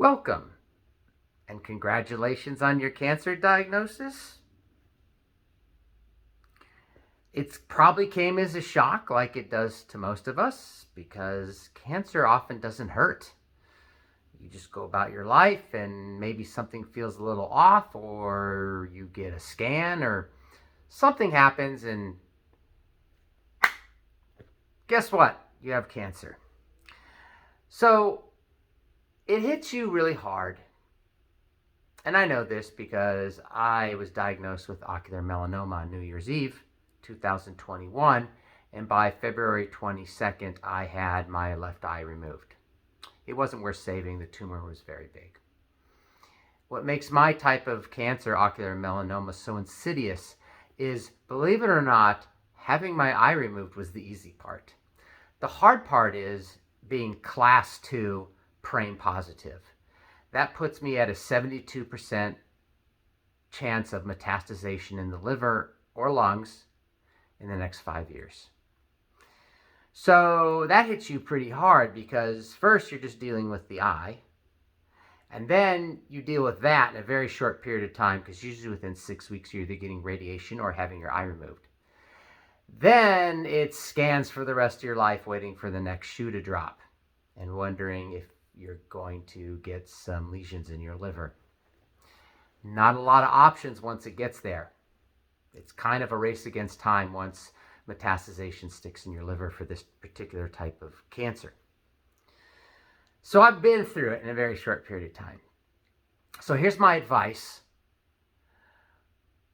Welcome, and congratulations on your cancer diagnosis. It probably came as a shock, like it does to most of us, because cancer often doesn't hurt. You just go about your life and maybe something feels a little off, or you get a scan, or something happens, and guess what? You have cancer. So it hits you really hard. And I know this because I was diagnosed with ocular melanoma on New Year's Eve, 2021, and by February 22nd, I had my left eye removed. It wasn't worth saving. The tumor was very big. What makes my type of cancer, ocular melanoma, so insidious is, believe it or not, having my eye removed was the easy part. The hard part is being class 2 PRAME positive. That puts me at a 72% chance of metastasization in the liver or lungs in the next 5 years. So that hits you pretty hard because first you're just dealing with the eye, and then you deal with that in a very short period of time because usually within 6 weeks you're either getting radiation or having your eye removed. Then it's scans for the rest of your life waiting for the next shoe to drop and wondering if you're going to get some lesions in your liver. Not a lot of options once it gets there. It's kind of a race against time once metastasization sticks in your liver for this particular type of cancer. So I've been through it in a very short period of time. So here's my advice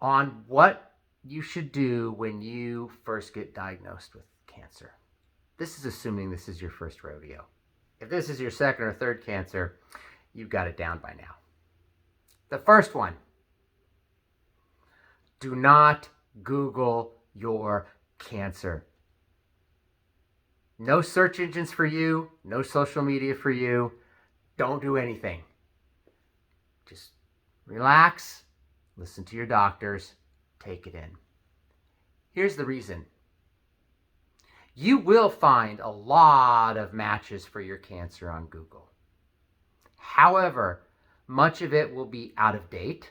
on what you should do when you first get diagnosed with cancer. This is assuming this is your first rodeo. If this is your second or third cancer, you've got it down by now. The first one, do not Google your cancer. No search engines for you, no social media for you. Don't do anything. Just relax, listen to your doctors, take it in. Here's the reason. You will find a lot of matches for your cancer on Google. However, much of it will be out of date.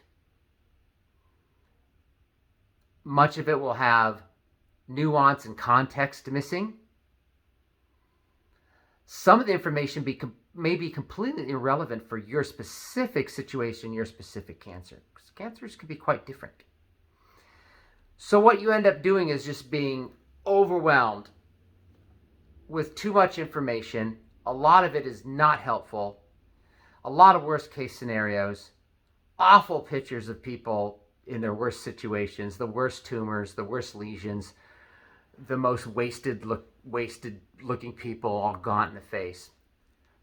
Much of it will have nuance and context missing. Some of the information may be completely irrelevant for your specific situation, your specific cancer, because cancers can be quite different. So what you end up doing is just being overwhelmed with too much information. A lot of it is not helpful. A lot of worst case scenarios, awful pictures of people in their worst situations, the worst tumors, the worst lesions, the most wasted looking people all gaunt in the face.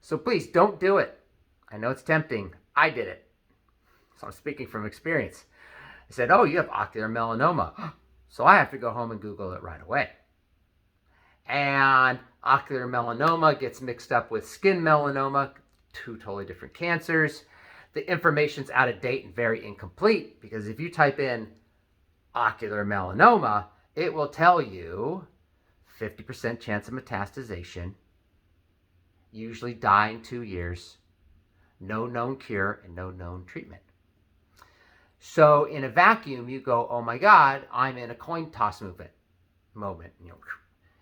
So please don't do it. I know it's tempting. I did it. So I'm speaking from experience. I said, oh, you have ocular melanoma. So I have to go home and Google it right away. And ocular melanoma gets mixed up with skin melanoma, two totally different cancers. The information's out of date and very incomplete because if you type in ocular melanoma, it will tell you 50% chance of metastasization, usually die in 2 years, no known cure, and no known treatment. So in a vacuum, you go, oh my God, I'm in a coin toss moment.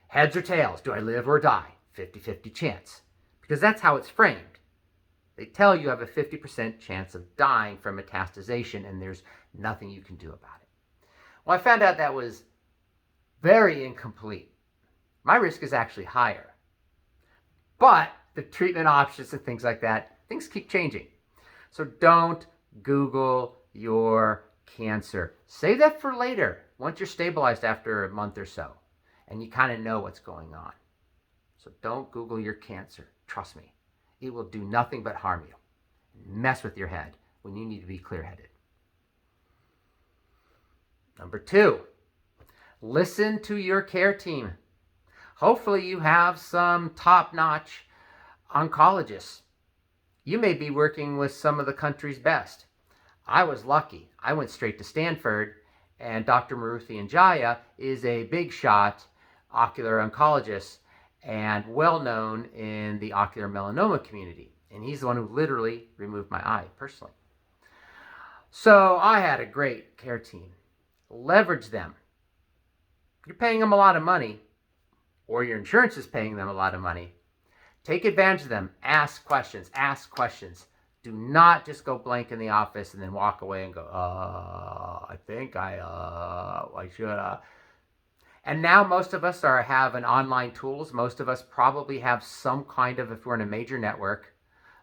Heads or tails, do I live or die? 50-50 chance. Because that's how it's framed. They tell you have a 50% chance of dying from metastasization, and there's nothing you can do about it. Well, I found out that was very incomplete. My risk is actually higher. But the treatment options and things like that, things keep changing. So don't Google your cancer. Save that for later, once you're stabilized after a month or so, and you kind of know what's going on. So don't Google your cancer. Trust me. It will do nothing but harm you. Mess with your head when you need to be clear-headed. Number 2, listen to your care team. Hopefully you have some top-notch oncologists. You may be working with some of the country's best. I was lucky. I went straight to Stanford, and Dr. Maruthi Anjaya is a big shot ocular oncologist and well known in the ocular melanoma community. And he's the one who literally removed my eye personally. So I had a great care team. Leverage them. You're paying them a lot of money, or your insurance is paying them a lot of money. Take advantage of them. Ask questions. Ask questions. Do not just go blank in the office and then walk away and go, I think I should. And now most of us have an online tools. Most of us probably have some kind of, if we're in a major network,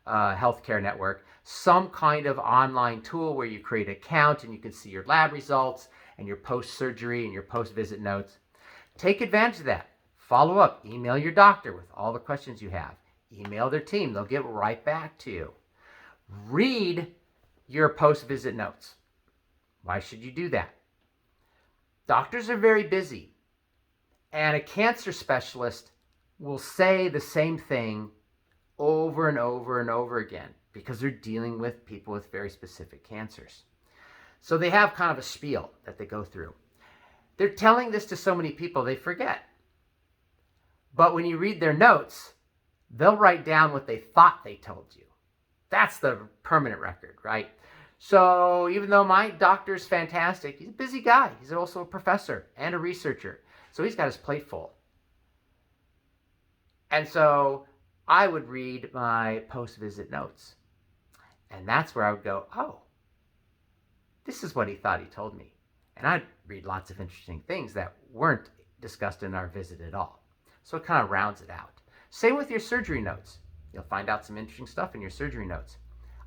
healthcare network, some kind of online tool where you create an account and you can see your lab results and your post-surgery and your post-visit notes. Take advantage of that. Follow up. Email your doctor with all the questions you have. Email their team. They'll get right back to you. Read your post-visit notes. Why should you do that? Doctors are very busy, and a cancer specialist will say the same thing over and over and over again because they're dealing with people with very specific cancers. So they have kind of a spiel that they go through. They're telling this to so many people, they forget. But when you read their notes, they'll write down what they thought they told you. That's the permanent record, right? So even though my doctor's fantastic, he's a busy guy. He's also a professor and a researcher. So he's got his plate full. And so I would read my post-visit notes. And that's where I would go, oh, this is what he thought he told me. And I'd read lots of interesting things that weren't discussed in our visit at all. So it kind of rounds it out. Same with your surgery notes. You'll find out some interesting stuff in your surgery notes.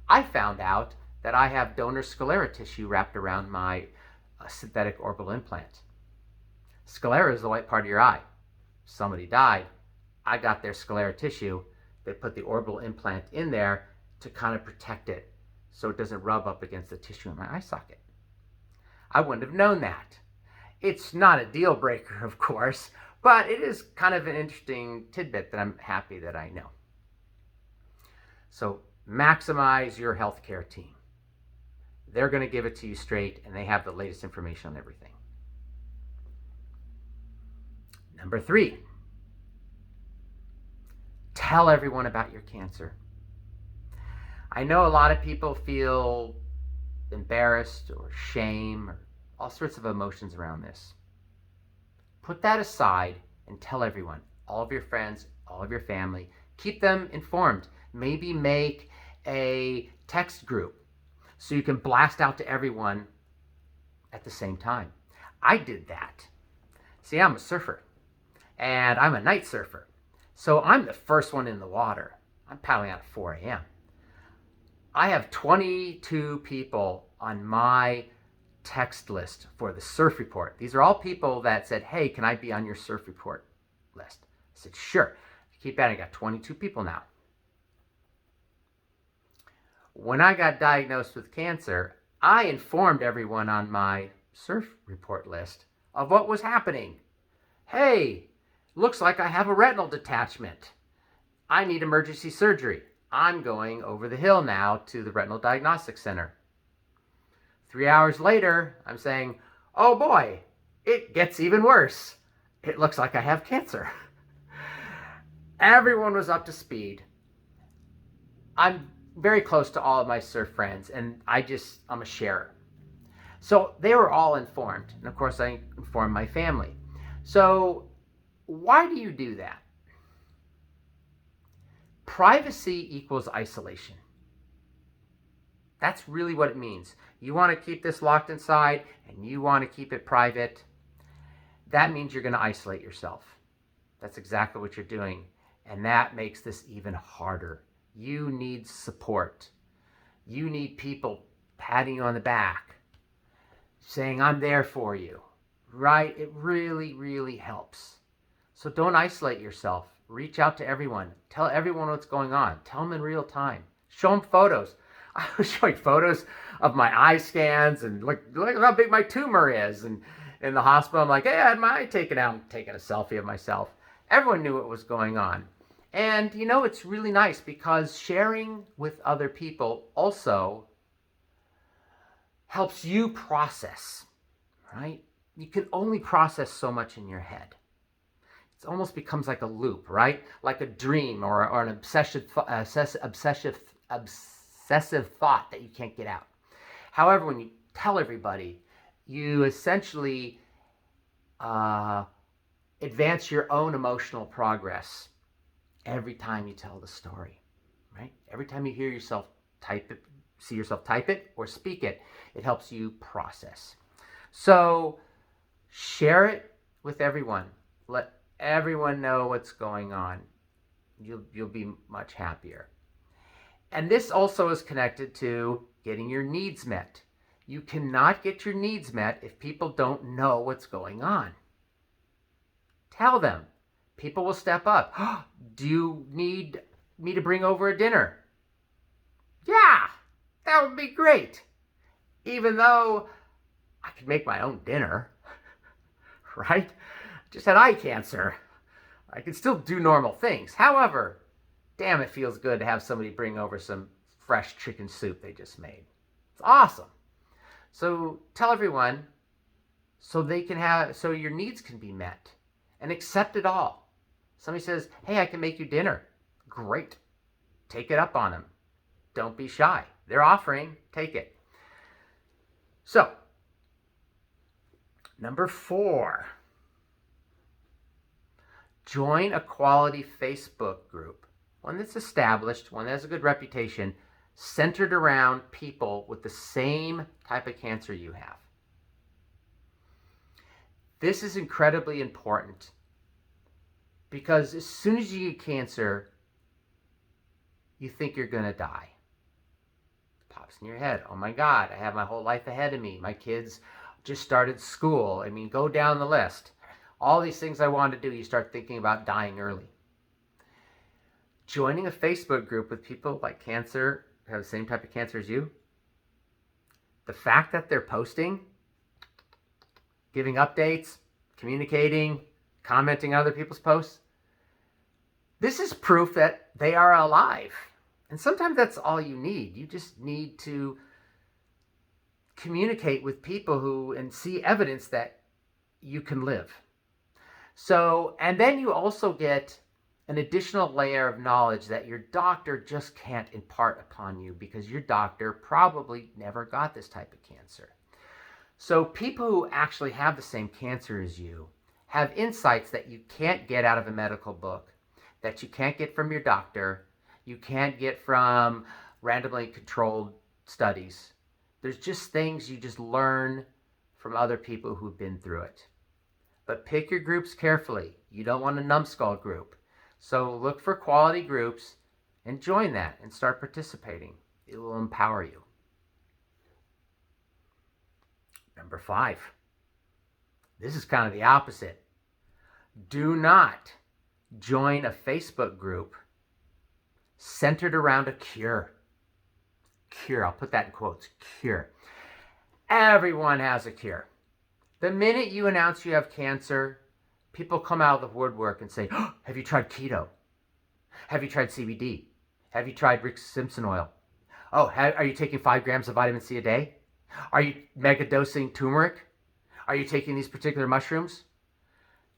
I found out that I have donor sclera tissue wrapped around my synthetic orbital implant. Sclera is the white part of your eye. Somebody died. I got their sclera tissue. They put the orbital implant in there to kind of protect it so it doesn't rub up against the tissue in my eye socket. I wouldn't have known that. It's not a deal breaker, of course, but it is kind of an interesting tidbit that I'm happy that I know. So maximize your healthcare team. They're going to give it to you straight, and they have the latest information on everything. Number 3, tell everyone about your cancer. I know a lot of people feel embarrassed or shame or all sorts of emotions around this. Put that aside and tell everyone, all of your friends, all of your family. Keep them informed. Maybe make a text group so you can blast out to everyone at the same time. I did that. See, I'm a surfer, and I'm a night surfer. So I'm the first one in the water. I'm paddling out at 4 a.m. I have 22 people on my text list for the surf report. These are all people that said, hey, can I be on your surf report list? I said, sure. Keep adding. I got 22 people now. When I got diagnosed with cancer, I informed everyone on my surf report list of what was happening. Hey, looks like I have a retinal detachment. I need emergency surgery. I'm going over the hill now to the Retinal Diagnostic Center. 3 hours later, I'm saying, oh boy, it gets even worse. It looks like I have cancer. Everyone was up to speed. I'm very close to all of my surf friends, and I'm a sharer. So they were all informed. And of course, I informed my family. So why do you do that? Privacy equals isolation. That's really what it means. You want to keep this locked inside and you want to keep it private. That means you're going to isolate yourself. That's exactly what you're doing. And that makes this even harder. You need support. You need people patting you on the back, saying, I'm there for you, right? It really, really helps. So don't isolate yourself. Reach out to everyone. Tell everyone what's going on. Tell them in real time. Show them photos. I was showing photos of my eye scans and look how big my tumor is. And in the hospital, I'm like, hey, I had my eye taken out. I'm taking a selfie of myself. Everyone knew what was going on. And, you know, it's really nice because sharing with other people also helps you process, right? You can only process so much in your head. It almost becomes like a loop, right? Like a dream or an obsessive thought that you can't get out. However, when you tell everybody, you essentially advance your own emotional progress every time you tell the story, right? Every time you hear yourself type it, see yourself type it or speak it, it helps you process. So share it with everyone. Let everyone know what's going on. You'll be much happier. And this also is connected to getting your needs met. You cannot get your needs met if people don't know what's going on. Tell them. People will step up. Do you need me to bring over a dinner? Yeah, that would be great. Even though I could make my own dinner, right? Just had eye cancer. I can still do normal things. However, damn, it feels good to have somebody bring over some fresh chicken soup they just made. It's awesome. So tell everyone so your needs can be met and accept it all. Somebody says, hey, I can make you dinner. Great. Take it up on them. Don't be shy. They're offering, take it. So, number 4, join a quality Facebook group, one that's established, one that has a good reputation, centered around people with the same type of cancer you have. This is incredibly important because as soon as you get cancer, you think you're going to die. It pops in your head. Oh my God, I have my whole life ahead of me. My kids just started school. I mean, go down the list. All these things I want to do, you start thinking about dying early. Joining a Facebook group with people like cancer, who have the same type of cancer as you, the fact that they're posting, giving updates, communicating, commenting on other people's posts, this is proof that they are alive. And sometimes that's all you need. You just need to communicate with people who and see evidence that you can live. So, and then you also get an additional layer of knowledge that your doctor just can't impart upon you because your doctor probably never got this type of cancer. So people who actually have the same cancer as you have insights that you can't get out of a medical book, that you can't get from your doctor, you can't get from randomly controlled studies. There's just things you just learn from other people who've been through it. But pick your groups carefully. You don't want a numbskull group. So look for quality groups and join that and start participating. It will empower you. Number 5. This is kind of the opposite. Do not join a Facebook group centered around a cure. Cure, I'll put that in quotes, cure. Everyone has a cure. The minute you announce you have cancer, people come out of the woodwork and say, oh, have you tried keto? Have you tried CBD? Have you tried Rick Simpson oil? Oh, are you taking 5 grams of vitamin C a day? Are you mega dosing turmeric? Are you taking these particular mushrooms?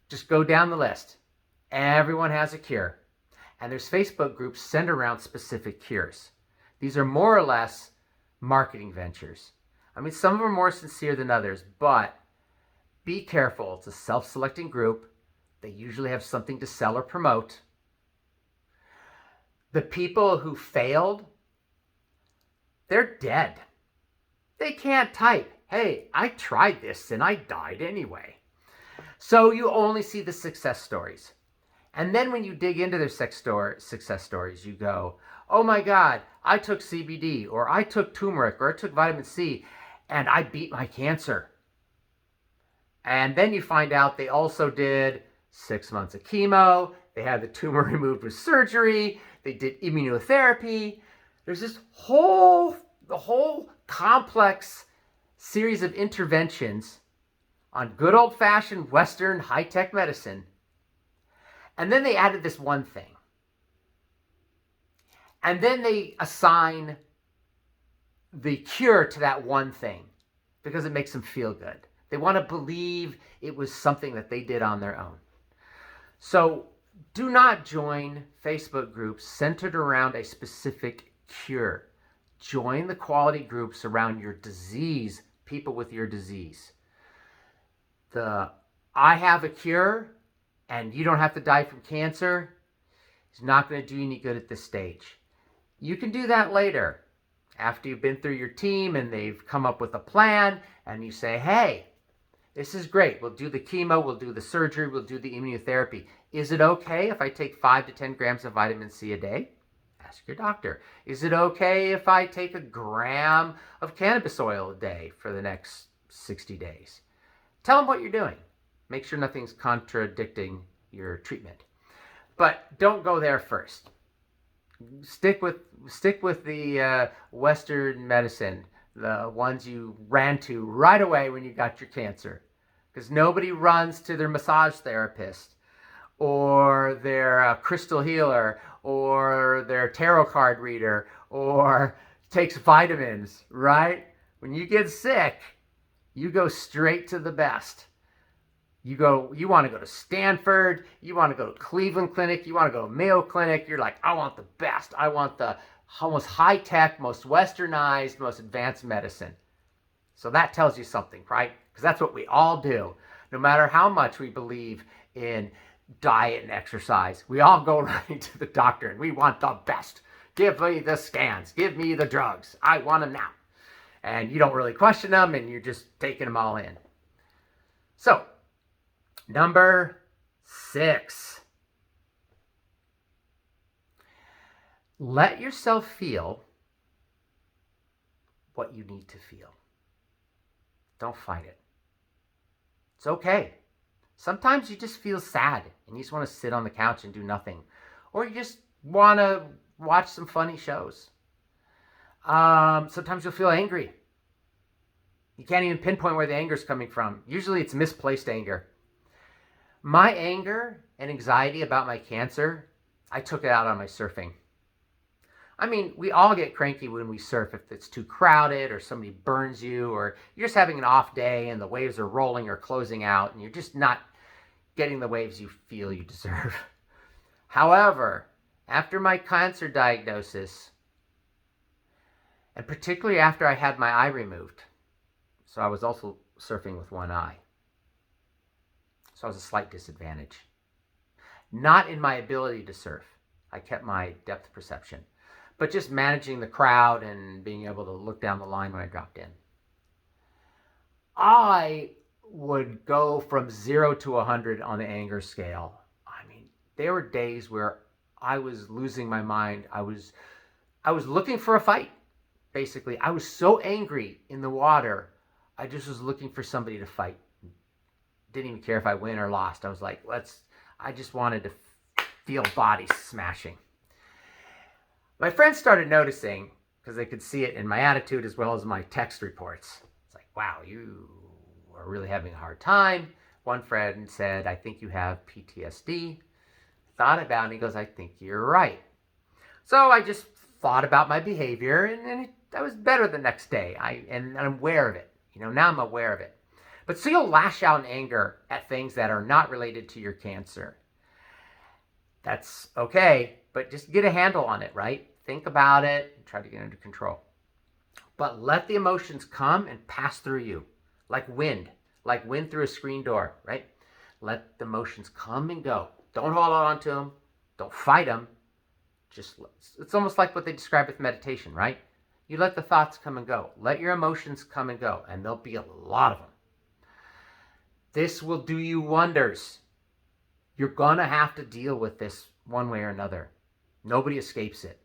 Just go down the list. Everyone has a cure. And there's Facebook groups centered around specific cures. These are more or less marketing ventures. I mean, some of them are more sincere than others, but be careful. It's a self-selecting group. They usually have something to sell or promote. The people who failed, they're dead. They can't type, hey, I tried this and I died anyway. So you only see the success stories. And then when you dig into their success stories, you go, oh my God, I took CBD, or I took turmeric, or I took vitamin C, and I beat my cancer. And then you find out they also did 6 months of chemo, they had the tumor removed with surgery, they did immunotherapy. There's this whole complex series of interventions on good old-fashioned Western high-tech medicine. And then they added this one thing. And then they assign the cure to that one thing because it makes them feel good. They want to believe it was something that they did on their own. So do not join Facebook groups centered around a specific cure. Join the quality groups around your disease, people with your disease. The I have a cure and you don't have to die from cancer is not going to do you any good at this stage. You can do that later after you've been through your team and they've come up with a plan and you say, hey, this is great. We'll do the chemo, we'll do the surgery, we'll do the immunotherapy. Is it okay if I take 5 to 10 grams of vitamin C a day? Ask your doctor. Is it okay if I take a gram of cannabis oil a day for the next 60 days? Tell them what you're doing. Make sure nothing's contradicting your treatment. But don't go there first. Stick with the Western medicine, the ones you ran to right away when you got your cancer. Because nobody runs to their massage therapist or their crystal healer or their tarot card reader or takes vitamins, right? When you get sick, you go straight to the best. You want to go to Stanford, you want to go to Cleveland Clinic, you want to go to Mayo Clinic. You're like, I want the best. I want the most high-tech, most westernized, most advanced medicine. So that tells you something, right? Because that's what we all do. No matter how much we believe in diet and exercise, we all go right to the doctor and we want the best. Give me the scans. Give me the drugs. I want them now. And you don't really question them and you're just taking them all in. So, number 6. Let yourself feel what you need to feel. Don't fight it. It's okay. Sometimes you just feel sad and you just want to sit on the couch and do nothing. Or you just want to watch some funny shows. Sometimes you'll feel angry. You can't even pinpoint where the anger is coming from. Usually it's misplaced anger. My anger and anxiety about my cancer, I took it out on my surfing. I mean, we all get cranky when we surf if it's too crowded or somebody burns you or you're just having an off day and the waves are rolling or closing out and you're just not getting the waves you feel you deserve. However, after my cancer diagnosis, and particularly after I had my eye removed, so I was also surfing with one eye. So I was a slight disadvantage. Not in my ability to surf. I kept my depth perception. But just managing the crowd and being able to look down the line when I dropped in. I would go from 0 to 100 on the anger scale. I mean, there were days where I was losing my mind. I was looking for a fight, basically. I was so angry in the water, I just was looking for somebody to fight. Didn't even care if I win or lost. I was like, I just wanted to feel bodies smashing. My friends started noticing, because they could see it in my attitude as well as my text reports. It's like, wow, you are really having a hard time. One friend said, I think you have PTSD. Thought about it, and he goes, I think you're right. So I just thought about my behavior, and I was better the next day. And I'm aware of it. Now I'm aware of it. But so you'll lash out in anger at things that are not related to your cancer. That's okay, but just get a handle on it, right? Think about it and try to get under control. But let the emotions come and pass through you, like wind through a screen door, right? Let the emotions come and go. Don't hold on to them. Don't fight them. It's almost like what they describe with meditation, right? You let the thoughts come and go. Let your emotions come and go, and there'll be a lot of them. This will do you wonders. You're going to have to deal with this one way or another. Nobody escapes it.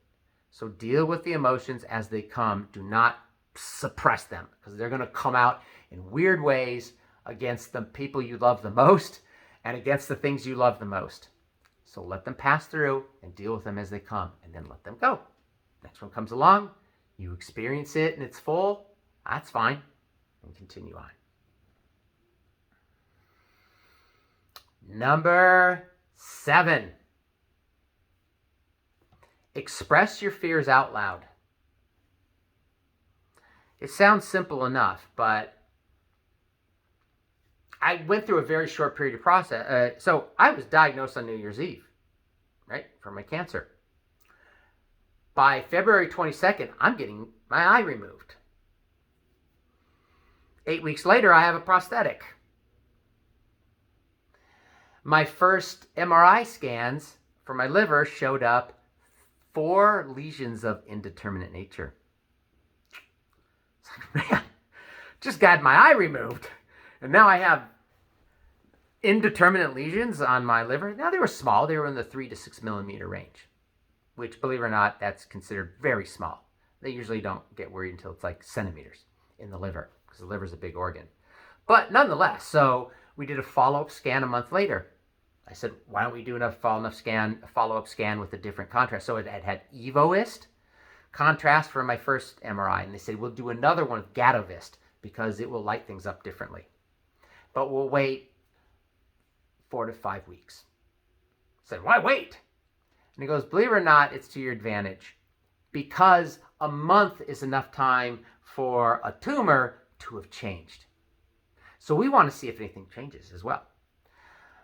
So deal with the emotions as they come. Do not suppress them because they're going to come out in weird ways against the people you love the most and against the things you love the most. So let them pass through and deal with them as they come and then let them go. Next one comes along. You experience it and it's full. That's fine. And continue on. Number 7. Express your fears out loud. It sounds simple enough, but I went through a very short period of process. So I was diagnosed on New Year's Eve, right, for my cancer. By February 22nd, I'm getting my eye removed. 8 weeks later, I have a prosthetic. My first MRI scans for my liver showed up 4 lesions of indeterminate nature. It's like, man, just got my eye removed. And now I have indeterminate lesions on my liver. Now, they were small. They were in the 3 to 6 millimeter range, which, believe it or not, that's considered very small. They usually don't get worried until it's like centimeters in the liver, because the liver is a big organ. But nonetheless, so we did a follow-up scan a month later. I said, why don't we do a follow-up scan with a different contrast? So it had Evoist contrast for my first MRI. And they said, we'll do another one with Gatovist because it will light things up differently. But we'll wait 4 to 5 weeks. I said, why wait? And he goes, believe it or not, it's to your advantage, because a month is enough time for a tumor to have changed. So we want to see if anything changes as well.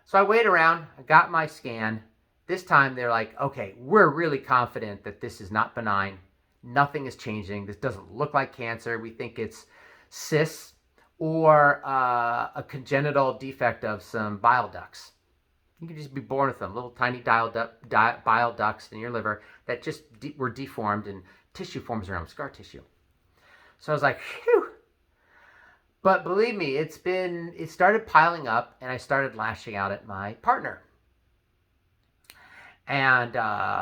So I wait around, I got my scan. This time they're like, okay, we're really confident that this is not benign. Nothing is changing. This doesn't look like cancer. We think it's cysts or a congenital defect of some bile ducts. You can just be born with them, little tiny bile ducts in your liver that just were deformed and tissue forms around, scar tissue. So I was like, phew. But believe me, it started piling up, and I started lashing out at my partner and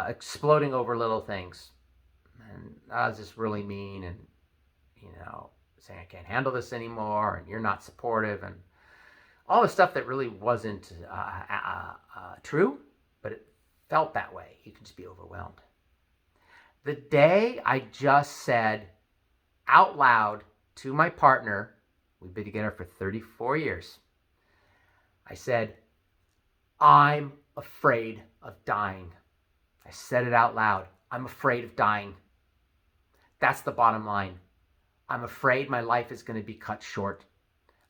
exploding over little things. And I was just really mean and, saying I can't handle this anymore, and you're not supportive, and all the stuff that really wasn't true, but it felt that way. You can just be overwhelmed. The day I just said out loud to my partner, we've been together for 34 years, I said, I'm afraid of dying. I said it out loud. I'm afraid of dying. That's the bottom line. I'm afraid my life is going to be cut short,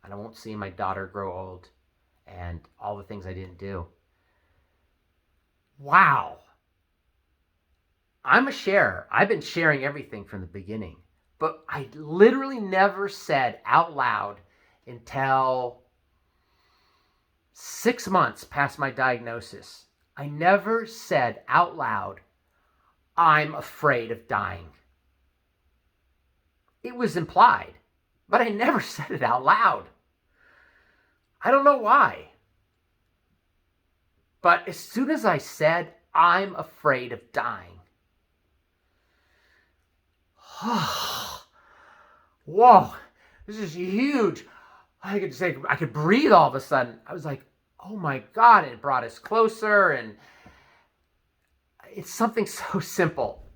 and I won't see my daughter grow old, and all the things I didn't do. Wow. I'm a sharer. I've been sharing everything from the beginning, but I literally never said out loud until 6 months past my diagnosis. I never said out loud, I'm afraid of dying. It was implied, but I never said it out loud. I don't know why. But as soon as I said, I'm afraid of dying, whoa, this is huge. I could breathe all of a sudden. I was like, oh my God, and it brought us closer, and it's something so simple.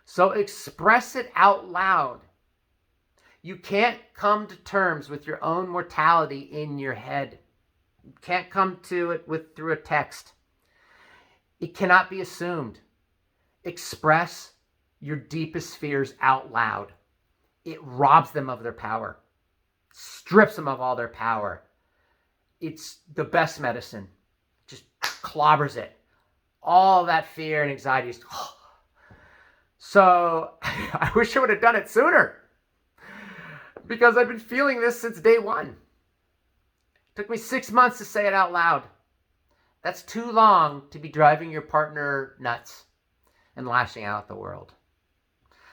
So express it out loud. You can't come to terms with your own mortality in your head. You can't come to it through a text. It cannot be assumed. Express your deepest fears out loud. It robs them of their power, strips them of all their power. It's the best medicine. Just clobbers it. All that fear and anxiety is... So I wish I would have done it sooner, because I've been feeling this since day one. It took me 6 months to say it out loud. That's too long to be driving your partner nuts and lashing out at the world.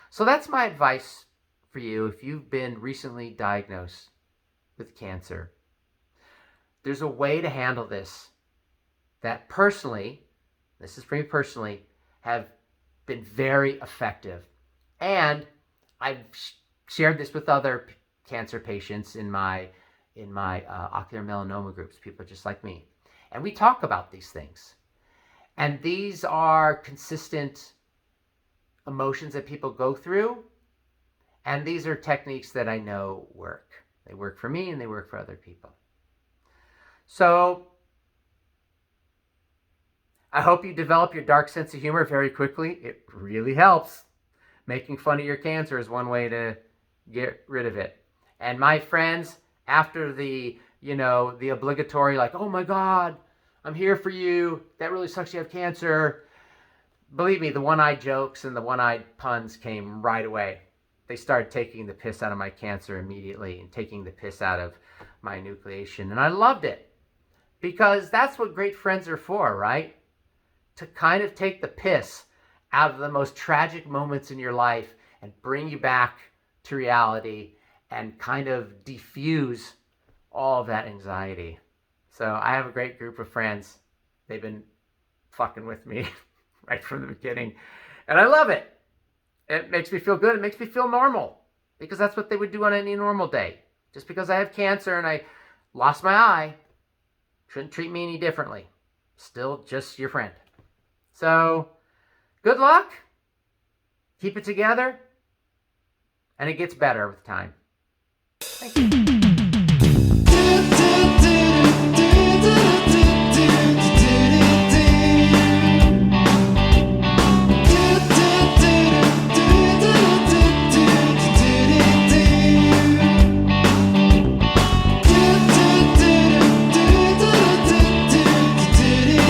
So that's my advice for you if you've been recently diagnosed with cancer. There's a way to handle this that personally, this is for me personally, have been very effective. And I've shared this with other cancer patients in my ocular melanoma groups, people just like me. And we talk about these things. And these are consistent emotions that people go through. And these are techniques that I know work. They work for me and they work for other people. So I hope you develop your dark sense of humor very quickly. It really helps. Making fun of your cancer is one way to get rid of it. And my friends, after the the obligatory, like, oh my God, I'm here for you. That really sucks you have cancer. Believe me, the one-eyed jokes and the one-eyed puns came right away. They started taking the piss out of my cancer immediately and taking the piss out of my enucleation. And I loved it because that's what great friends are for, right? To kind of take the piss out of the most tragic moments in your life and bring you back to reality and kind of diffuse all of that anxiety. So I have a great group of friends. They've been fucking with me right from the beginning. And I love it. It makes me feel good. It makes me feel normal because that's what they would do on any normal day. Just because I have cancer and I lost my eye shouldn't treat me any differently. Still just your friend. So good luck. Keep it together. And it gets better with time. Thank you.